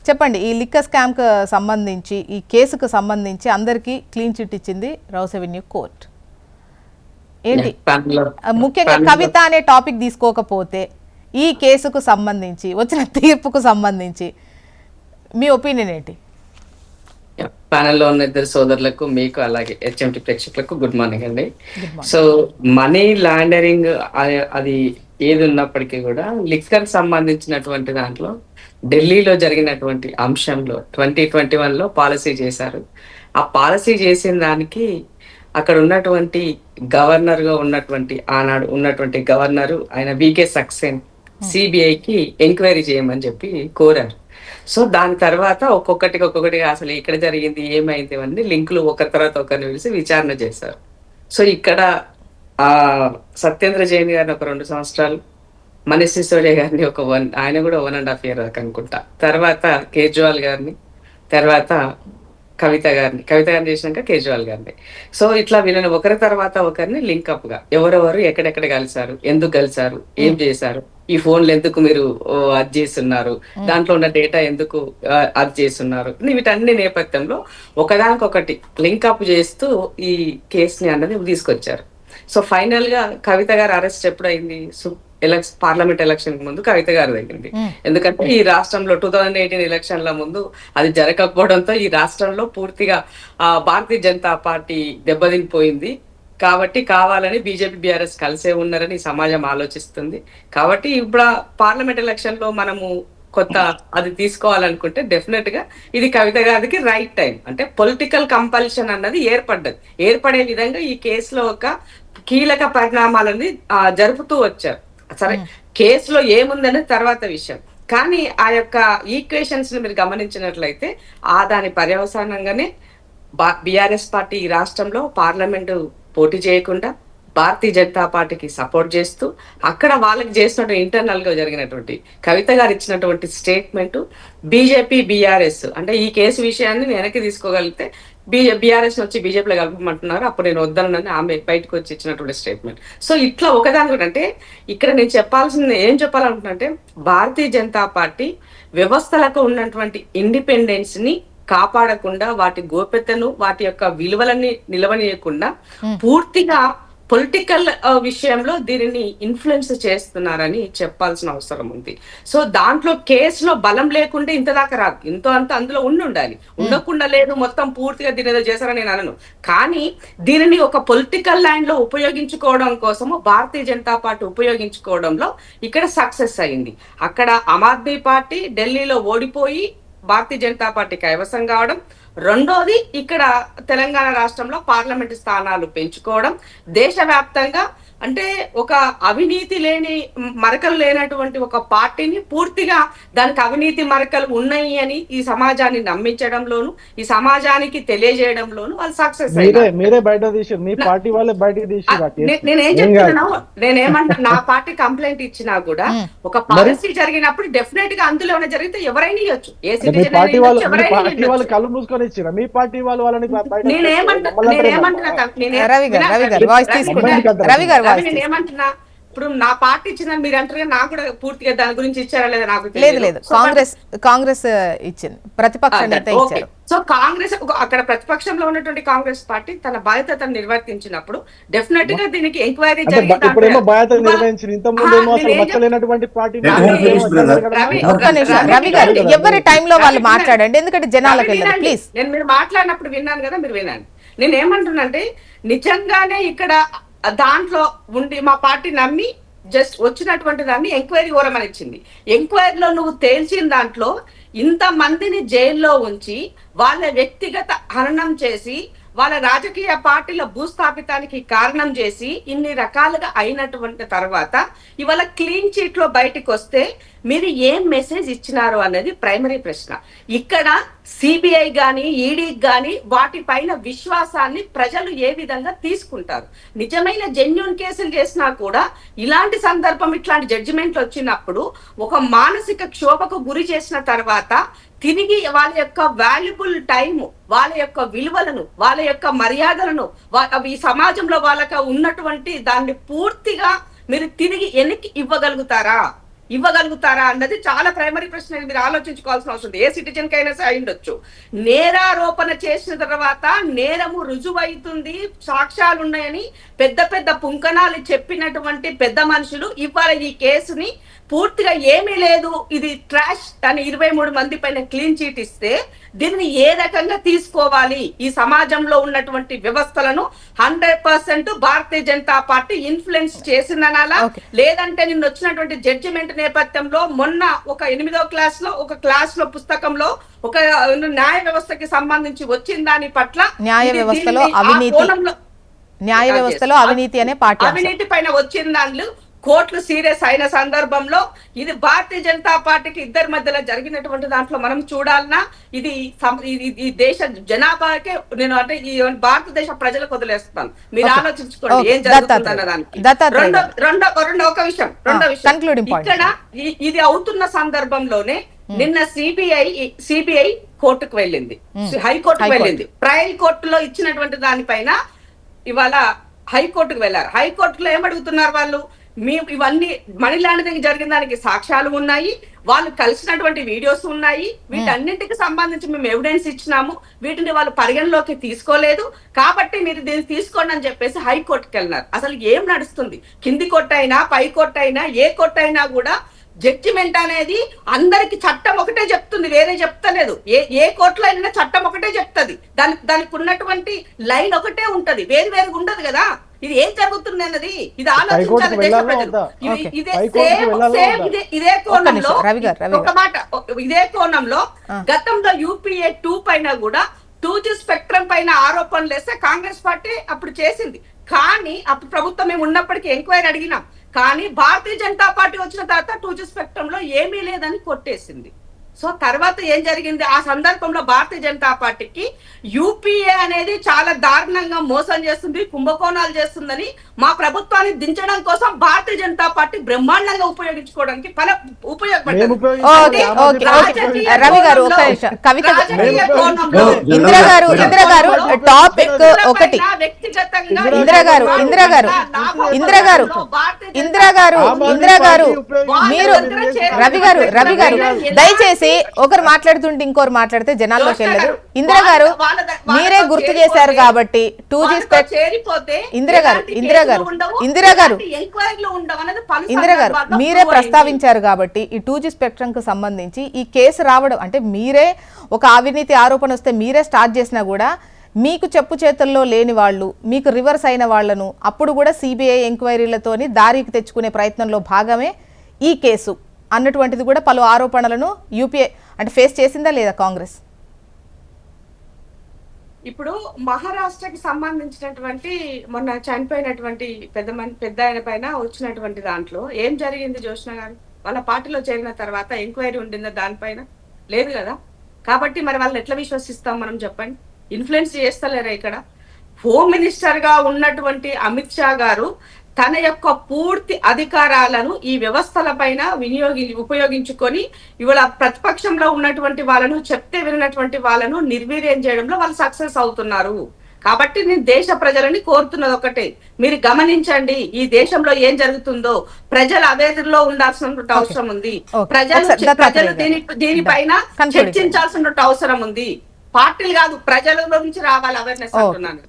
చెప్పండి, ఈ లిక్కర్ స్కామ్కు సంబంధించి ఈ కేసుకు సంబంధించి అందరికీ క్లీన్ చిట్ ఇచ్చింది రౌస్ అవెన్యూ కోర్ట్. ఏంటి ముఖ్యంగా కవిత అనే టాపిక్ తీసుకోకపోతే ఈ కేసుకు సంబంధించి వచ్చిన తీర్పుకు సంబంధించి మీ ఒపీనియన్ ఏంటి? ప్యానెల్లో ఉన్న ఇద్దరు సోదరులకు, మీకు అలాగే హెచ్ఎంటి ప్రేక్షకులకు గుడ్ మార్నింగ్ అండి. సో మనీ లాండరింగ్ అది ఏది ఉన్నప్పటికీ కూడా లిక్కర్ సంబంధించినటువంటి దాంట్లో ఢిల్లీలో జరిగినటువంటి అంశంలో 2021లో పాలసీ చేశారు. ఆ పాలసీ చేసిన దానికి అక్కడ ఉన్నటువంటి గవర్నర్ గా ఉన్నటువంటి ఆనాడు ఉన్నటువంటి గవర్నరు ఆయన వికే సక్సేనా సిబిఐకి ఎంక్వైరీ చేయమని చెప్పి కోరారు. సో దాని తర్వాత ఒక్కొక్కటిగా అసలు ఎక్కడ జరిగింది, ఏమైంది అన్ని లింకులు ఒకరి తర్వాత ఒకరిని పిలిచి విచారణ చేశారు. సో ఇక్కడ సత్యేంద్ర జైన్ గారిని ఒక 2 సంవత్సరాలు, మనీష్ సిసోడియా గారిని ఆయన కూడా 1.5 year అనుకుంటా, తర్వాత కేజ్రీవాల్ గారిని, తర్వాత కవిత గారిని చేసినాక కేజ్రీవాల్ గారిని. సో ఇట్లా వీళ్ళని ఒకరి తర్వాత ఒకరిని లింకప్ గా ఎవరెవరు ఎక్కడెక్కడ కలిసారు, ఎందుకు కలిసారు, ఏం చేశారు, ఈ ఫోన్లు ఎందుకు మీరు అది చేస్తున్నారు, దాంట్లో ఉన్న డేటా ఎందుకు అది చేస్తున్నారు, వీటన్ని నేపథ్యంలో ఒకదానికొకటి లింకప్ చేస్తూ ఈ కేసుని అన్నది తీసుకొచ్చారు. సో ఫైనల్ గా కవిత గారు అరెస్ట్ ఎప్పుడైంది? పార్లమెంట్ ఎలక్షన్ ముందు కవిత గారు తగ్గింది. ఎందుకంటే ఈ రాష్ట్రంలో 2018 ఎలక్షన్ల ముందు అది జరగకపోవడంతో ఈ రాష్ట్రంలో పూర్తిగా భారతీయ జనతా పార్టీ దెబ్బతినిపోయింది. కాబట్టి కావాలని బీజేపీ బీఆర్ఎస్ కలిసే ఉన్నారని సమాజం ఆలోచిస్తుంది. కాబట్టి ఇప్పుడు పార్లమెంట్ ఎలక్షన్ లో మనము కొత్త అది తీసుకోవాలనుకుంటే డెఫినెట్ గా ఇది కవిత గారికి రైట్ టైం. అంటే పొలిటికల్ కంపల్షన్ అన్నది ఏర్పడే విధంగా ఈ కేసులో ఒక కీలక పరిణామాలని జరుపుతూ వచ్చారు. సరే, కేసులో ఏముందనేది తర్వాత విషయం, కానీ ఆ యొక్క ఈక్వేషన్స్ ని మీరు గమనించినట్లయితే దాని పర్యవసానంగానే బీఆర్ఎస్ పార్టీ ఈ రాష్ట్రంలో పార్లమెంటు పోటీ చేయకుండా భారతీయ జనతా పార్టీకి సపోర్ట్ చేస్తూ అక్కడ వాళ్ళకి చేసినటువంటి ఇంటర్నల్ గా జరిగినటువంటి కవిత గారు ఇచ్చినటువంటి స్టేట్మెంట్ బీజేపీ బీఆర్ఎస్ అంటే ఈ కేసు విషయాన్ని వెనక్కి తీసుకోగలిగితే బీఆర్ఎస్ వచ్చి బీజేపీలో కలపమంటున్నారు, అప్పుడు నేను వద్దనని ఆమె బయటకు వచ్చి ఇచ్చినటువంటి స్టేట్మెంట్. సో ఇట్లా ఒకదాని కూడా అంటే ఇక్కడ నేను ఏం చెప్పాలనుకుంటున్నా, భారతీయ జనతా పార్టీ వ్యవస్థలకు ఉన్నటువంటి ఇండిపెండెన్స్ ని కాపాడకుండా, వాటి గోప్యతను, వాటి యొక్క విలువలని నిలవనీయకుండా పూర్తిగా పొలిటికల్ విషయంలో దీనిని ఇన్ఫ్లుయెన్స్ చేస్తున్నారని చెప్పాల్సిన అవసరం ఉంది. సో దాంట్లో కేసులో బలం లేకుంటే ఇంత దాకా రాదు, ఇంతో అంత అందులో ఉండాలి, ఉండకుండా లేదు మొత్తం పూర్తిగా దీని ఏదో చేశారని నేను అనను. కానీ దీనిని ఒక పొలిటికల్ లైన్ లో ఉపయోగించుకోవడం కోసము భారతీయ జనతా పార్టీ ఉపయోగించుకోవడంలో ఇక్కడ సక్సెస్ అయింది. అక్కడ ఆమ్ ఆద్మీ పార్టీ ఢిల్లీలో ఓడిపోయి భారతీయ జనతా పార్టీ కైవసం కావడం, రెండోది ఇక్కడ తెలంగాణ రాష్ట్రంలో పార్లమెంటు స్థానాలు పెంచుకోవడం, దేశవ్యాప్తంగా అంటే ఒక అవినీతి మరకలు లేనటువంటి ఒక పార్టీని పూర్తిగా దానికి అవినీతి మరకలు ఉన్నాయి అని ఈ సమాజాన్ని నమ్మించడంలోను, ఈ సమాజానికి తెలియజేయడంలోను వాళ్ళు సక్సెస్ నేనేమంటా, నా పార్టీ కంప్లైంట్ ఇచ్చినా కూడా ఒక పాలసీ జరిగినప్పుడు డెఫినెట్ గా అందులో ఏమైనా జరిగితే ఎవరైనా ఇవ్వచ్చు, ఏ సిటిజన్ నేనేమంటున్నా, ఇప్పుడు నా పార్టీ ఇచ్చిందని మీరు అంటారు, నాకు కూడా పూర్తిగా దాని గురించి ఇచ్చారా లేదా నాకు లేదు. కాంగ్రెస్ ఇచ్చింది, ప్రతిపక్షం ఇచ్చారు. సో కాంగ్రెస్ అక్కడ ప్రతిపక్షంలో ఉన్నటువంటి కాంగ్రెస్ పార్టీ తన బాధ్యతను నిర్వర్తించినప్పుడు డెఫినెట్ గా దీనికి ఎంక్వైరీ రవి గారు ఎవరి టైంలో వాళ్ళు మాట్లాడండి, ఎందుకంటే జనాలకు ప్లీజ్. నేను మీరు మాట్లాడినప్పుడు విన్నాను కదా, మీరు వినండి. నేను ఏమంటున్నానంటే నిజంగానే ఇక్కడ దాంట్లో ఉండి మా పార్టీ నమ్మి జస్ట్ వచ్చినటువంటి దాన్ని ఎంక్వైరీ కోరమని ఇచ్చింది. ఎంక్వైరీలో నువ్వు తేల్చిన దాంట్లో ఇంత మందిని జైల్లో ఉంచి వాళ్ళ వ్యక్తిగత హననం చేసి వాళ్ళ రాజకీయ పార్టీల భూస్థాపితానికి కారణం చేసి ఇన్ని రకాలుగా అయినటువంటి తర్వాత ఇవాళ క్లీన్ చీట్ లో బయటకు వస్తే మీరు ఏం మెసేజ్ ఇచ్చినారు అనేది ప్రైమరీ ప్రశ్న. ఇక్కడ సిబిఐ గాని ఈడీకి గాని వాటిపైన విశ్వాసాన్ని ప్రజలు ఏ విధంగా తీసుకుంటారు? నిజమైన జెన్యూన్ కేసులు చేసినా కూడా ఇలాంటి సందర్భం, ఇట్లాంటి జడ్జిమెంట్లు వచ్చినప్పుడు ఒక మానసిక క్షోభకు గురి చేసిన తర్వాత తిరిగి వాళ్ళ యొక్క వాల్యుబుల్ టైం, వాళ్ళ యొక్క విలువలను, వాళ్ళ యొక్క మర్యాదలను, ఈ సమాజంలో వాళ్ళకి ఉన్నటువంటి దాన్ని పూర్తిగా మీరు తిరిగి వెనక్కి ఇవ్వగలుగుతారా? ఇవ్వగలుగుతారా అన్నది చాలా ప్రైమరీ ప్రశ్న. మీరు ఆలోచించుకోవాల్సిన అవసరం ఉంది. ఏ సిటిజన్ కైనా సరే అయ్యుండొచ్చు. నేరారోపణ చేసిన తర్వాత నేరము రుజువైతుంది, సాక్ష్యాలు ఉన్నాయని పెద్ద పెద్ద పుంకనాలు చెప్పినటువంటి పెద్ద మనుషులు ఇవాళ ఈ కేసుని పూర్తిగా ఏమీ లేదు, ఇది ట్రాష్ అని 23 మంది పైన క్లీన్ చీట్ ఇస్తే దీన్ని ఏ రకంగా తీసుకోవాలి? ఈ సమాజంలో ఉన్నటువంటి వ్యవస్థలను 100% భారతీయ జనతా పార్టీ ఇన్ఫ్లుయెన్స్ చేసిందనాలా, లేదంటే నిన్న వచ్చినటువంటి జడ్జిమెంట్ నేపథ్యంలో మొన్న ఒక 8వ క్లాస్ లో పుస్తకంలో ఒక న్యాయ వ్యవస్థకి సంబంధించి వచ్చిన దాని పట్ల న్యాయ వ్యవస్థలో అవినీతి అనే పార్టీ అవినీతి పైన వచ్చిన దాంట్లో కోర్టులు సీరియస్ అయిన సందర్భంలో ఇది భారతీయ జనతా పార్టీకి ఇద్దరి మధ్యలో జరిగినటువంటి దాంట్లో మనం చూడాలన్నా ఇది ఈ దేశ జనాభాకే, నేను అంటే ఈ భారతదేశ ప్రజలకు వదిలేస్తాను, మీరు ఆలోచించుకోండి ఏం జరుగుతుందన్న దానికి. రెండో విషయం ఇక్కడ ఇది అవుతున్న సందర్భంలోనే నిన్న సిబిఐ కోర్టుకు వెళ్ళింది, హైకోర్టుకు వెళ్ళింది. ట్రయల్ కోర్టులో ఇచ్చినటువంటి దానిపైన ఇవాళ హైకోర్టుకు వెళ్ళారు. హైకోర్టులో ఏమడుగుతున్నారు వాళ్ళు? మేము ఇవన్నీ మనీ లాండరింగ్ జరిగిన దానికి సాక్ష్యాలు ఉన్నాయి, వాళ్ళు కలిసినటువంటి వీడియోస్ ఉన్నాయి, వీటన్నింటికి సంబంధించి మేము ఎవిడెన్స్ ఇచ్చినాము, వీటిని వాళ్ళు పరిగణలోకి తీసుకోలేదు, కాబట్టి మీరు దీన్ని తీసుకోండి అని చెప్పేసి హైకోర్టుకి వెళ్ళినారు. అసలు ఏం నడుస్తుంది? కింది కోర్టు అయినా పై కోర్టు అయినా ఏ కోర్టు అయినా కూడా జడ్జిమెంట్ అనేది అందరికి చట్టం ఒకటే చెప్తుంది, వేరే చెప్తలేదు. ఏ కోర్టులో అయినా చట్టం ఒకటే చెప్తుంది, దానికి ఉన్నటువంటి లైన్ ఒకటే ఉంటది, వేరుగా ఉండదు కదా. ఇది ఏం జరుగుతుంది అన్నది ఇది ఆలోచించాలి దేశ ప్రజలు. ఇదే కోణంలో ఒక మాట, ఇదే కోణంలో గతంలో UPA 2 పైన కూడా 2G స్పెక్ట్రమ్ పైన ఆరోపణలు వేస్తే కాంగ్రెస్ పార్టీ అప్పుడు చేసింది. కానీ అప్పుడు ప్రభుత్వం మేము ఉన్నప్పటికీ ఎంక్వైరీ అడిగినాం, కానీ భారతీయ జనతా పార్టీ వచ్చిన తర్వాత 2G స్పెక్ట్రమ్ లో ఏమీ లేదని కొట్టేసింది. సో తర్వాత ఏం జరిగింది? ఆ సందర్భంలో భారతీయ జనతా పార్టీకి UPA అనేది చాలా దారుణంగా మోసం చేస్తుంది, కుంభకోణాలు చేస్తుందని మా ప్రభుత్వాన్ని దించడం కోసం భారతీయ జనతా పార్టీ బ్రహ్మాండంగా ఉపయోగించుకోవడానికి మీరు రవి గారు దయచేసి ఒకరు మాట్లాడుతుంటే ఇంకోరు మాట్లాడితే జనాల్లోకి వెళ్ళదు. ఇందిరా గారు మీరే గుర్తు చేశారు కాబట్టి 2G ఇందిరా గారు మీరే ప్రస్తావించారు కాబట్టి ఈ 2G స్పెక్ట్రమ్ కు సంబంధించి ఈ కేసు రావడం అంటే మీరే ఒక అవినీతి ఆరోపణ వస్తే మీరే స్టార్ట్ చేసినా కూడా మీకు చెప్పు చేతుల్లో లేని వాళ్ళు, మీకు రివర్స్ అయిన వాళ్లను అప్పుడు కూడా CBI ఎంక్వైరీలతోని దారికి తెచ్చుకునే ప్రయత్నంలో భాగమే ఈ కేసు అన్నటువంటిది కూడా పలు ఆరోపణలను UPA అంటే ఫేస్ చేసిందా లేదా కాంగ్రెస్? ఇప్పుడు మహారాష్ట్రకి సంబంధించినటువంటి మొన్న చనిపోయినటువంటి పెద్ద ఆయన పైన వచ్చినటువంటి దాంట్లో ఏం జరిగింది? జోష్న గారు వాళ్ళ పార్టీలో చేరిన తర్వాత ఎంక్వైరీ ఉండిందా దానిపైన? లేదు కదా. కాబట్టి మరి వాళ్ళని ఎట్లా విశ్వసిస్తాం మనం? చెప్పండి. ఇన్ఫ్లుయెన్స్ చేస్తలేరా? ఇక్కడ హోమ్ మినిస్టర్ గా ఉన్నటువంటి అమిత్ షా గారు తన యొక్క పూర్తి అధికారాలను ఈ వ్యవస్థల పైన ఉపయోగించుకొని ఇవాళ ప్రతిపక్షంలో ఉన్నటువంటి వాళ్ళను, చెప్తే వినటువంటి వాళ్ళను నిర్వీర్యం చేయడంలో వాళ్ళు సక్సెస్ అవుతున్నారు. కాబట్టి నేను దేశ ప్రజలని కోరుతున్నది ఒకటే, మీరు గమనించండి ఈ దేశంలో ఏం జరుగుతుందో. ప్రజలు అవేదిలో ఉండాల్సిన అవసరం ఉంది, ప్రజలు దీనిపైన చర్చించాల్సిన అవసరం ఉంది. పార్టీలు కాదు, ప్రజల నుంచి రావాలి అవేర్నెస్ అంటున్నాను.